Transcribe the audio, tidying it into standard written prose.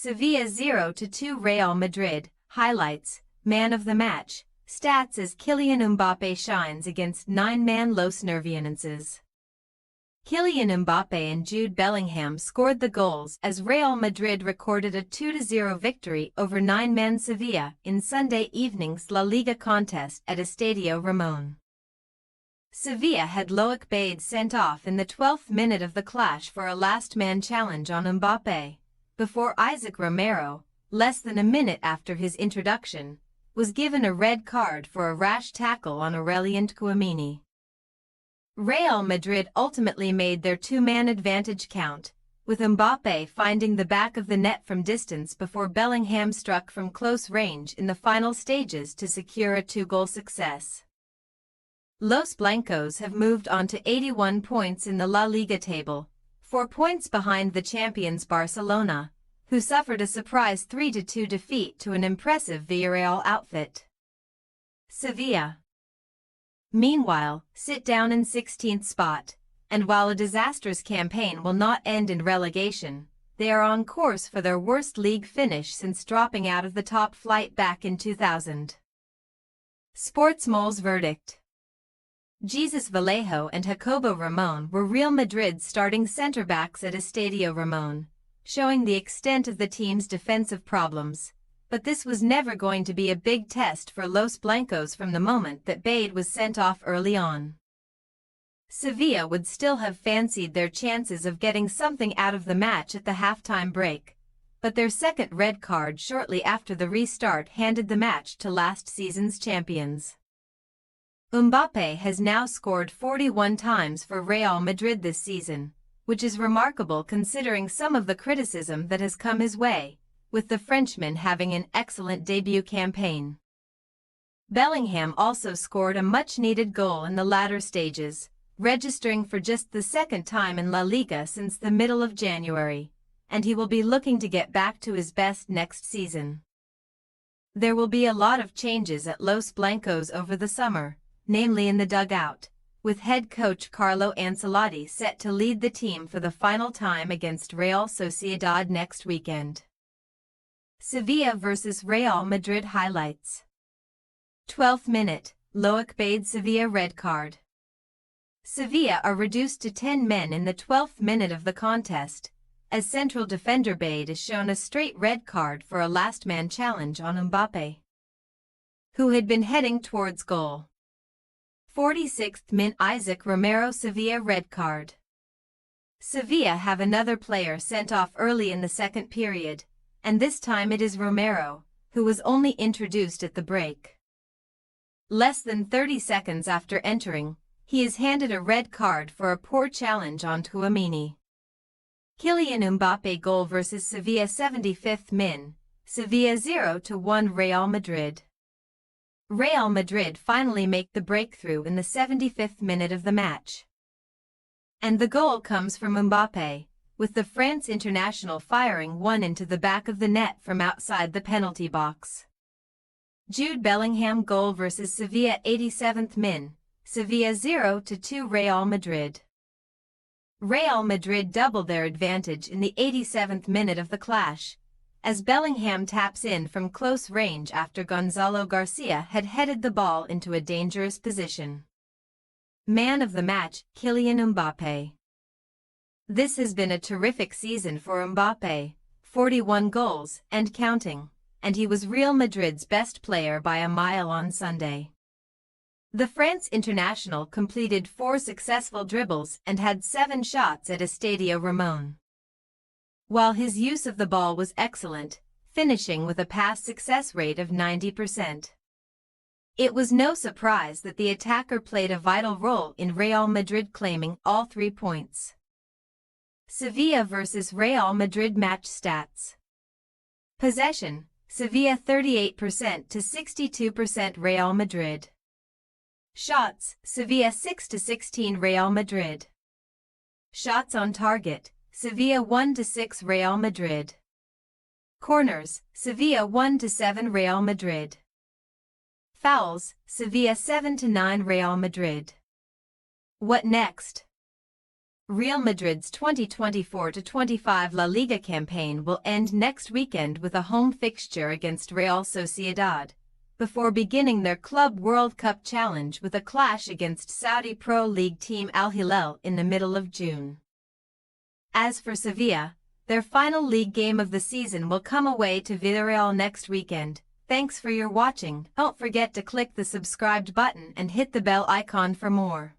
Sevilla 0-2 Real Madrid. Highlights, man of the match, stats as Kylian Mbappé shines against nine-man Los Nervianenses. Kylian Mbappé and Jude Bellingham scored the goals as Real Madrid recorded a 2-0 victory over nine-man Sevilla in Sunday evening's La Liga contest at Estadio Ramon. Sevilla had Loic Bade sent off in the 12th minute of the clash for a last-man challenge on Mbappé, before Isaac Romero, less than a minute after his introduction, was given a red card for a rash tackle on Aurelien Tchouaméni. Real Madrid ultimately made their two-man advantage count, with Mbappé finding the back of the net from distance before Bellingham struck from close range in the final stages to secure a two-goal success. Los Blancos have moved on to 81 points in the La Liga table, 4 points behind the champions Barcelona, who suffered a surprise 3-2 defeat to an impressive Villarreal outfit. Sevilla, meanwhile, sit down in 16th spot, and while a disastrous campaign will not end in relegation, they are on course for their worst league finish since dropping out of the top flight back in 2000. Sportsmole's verdict. Jesus Vallejo and Jacobo Ramon were Real Madrid's starting centre-backs at Estadio Ramon, showing the extent of the team's defensive problems. But this was never going to be a big test for Los Blancos from the moment that Bade was sent off early on. Sevilla would still have fancied their chances of getting something out of the match at the halftime break, but their second red card shortly after the restart handed the match to last season's champions. Mbappé has now scored 41 times for Real Madrid this season, which is remarkable considering some of the criticism that has come his way, with the Frenchman having an excellent debut campaign. Bellingham also scored a much-needed goal in the latter stages, registering for just the second time in La Liga since the middle of January, and he will be looking to get back to his best next season. There will be a lot of changes at Los Blancos over the summer, namely in the dugout, with head coach Carlo Ancelotti set to lead the team for the final time against Real Sociedad next weekend. Sevilla vs Real Madrid highlights. 12th minute, Loic Bade Sevilla red card. Sevilla are reduced to 10 men in the 12th minute of the contest, as central defender Bade is shown a straight red card for a last-man challenge on Mbappé, who had been heading towards goal. 46th minute, Isaac Romero Sevilla red card. Sevilla have another player sent off early in the second period, and this time it is Romero, who was only introduced at the break. Less than 30 seconds after entering, he is handed a red card for a poor challenge on Tchouaméni. Kylian Mbappé goal vs Sevilla 75th min, Sevilla 0-1 Real Madrid. Real Madrid finally make the breakthrough in the 75th minute of the match. And the goal comes from Mbappé, with the France international firing one into the back of the net from outside the penalty box. Jude Bellingham goal vs Sevilla 87th min, Sevilla 0-2 Real Madrid. Real Madrid doubled their advantage in the 87th minute of the clash, as Bellingham taps in from close range after Gonzalo Garcia had headed the ball into a dangerous position. Man of the match, Kylian Mbappé. This has been a terrific season for Mbappé, 41 goals and counting, and he was Real Madrid's best player by a mile on Sunday. The France international completed 4 successful dribbles and had 7 shots at Estadio Ramon. While his use of the ball was excellent, finishing with a pass success rate of 90%. It was no surprise that the attacker played a vital role in Real Madrid claiming all 3 points. Sevilla vs Real Madrid match stats. Possession, Sevilla 38% to 62% Real Madrid. Shots, Sevilla 6-16 Real Madrid. Shots on target, Sevilla 1-6 Real Madrid. Corners, Sevilla 1-7 Real Madrid. Fouls, Sevilla 7-9 Real Madrid. What next? Real Madrid's 2024-25 La Liga campaign will end next weekend with a home fixture against Real Sociedad, before beginning their Club World Cup challenge with a clash against Saudi Pro League team Al-Hilal in the middle of June. As for Sevilla, their final league game of the season will come away to Villarreal next weekend. Thanks for your watching. Don't forget to click the subscribed button and hit the bell icon for more.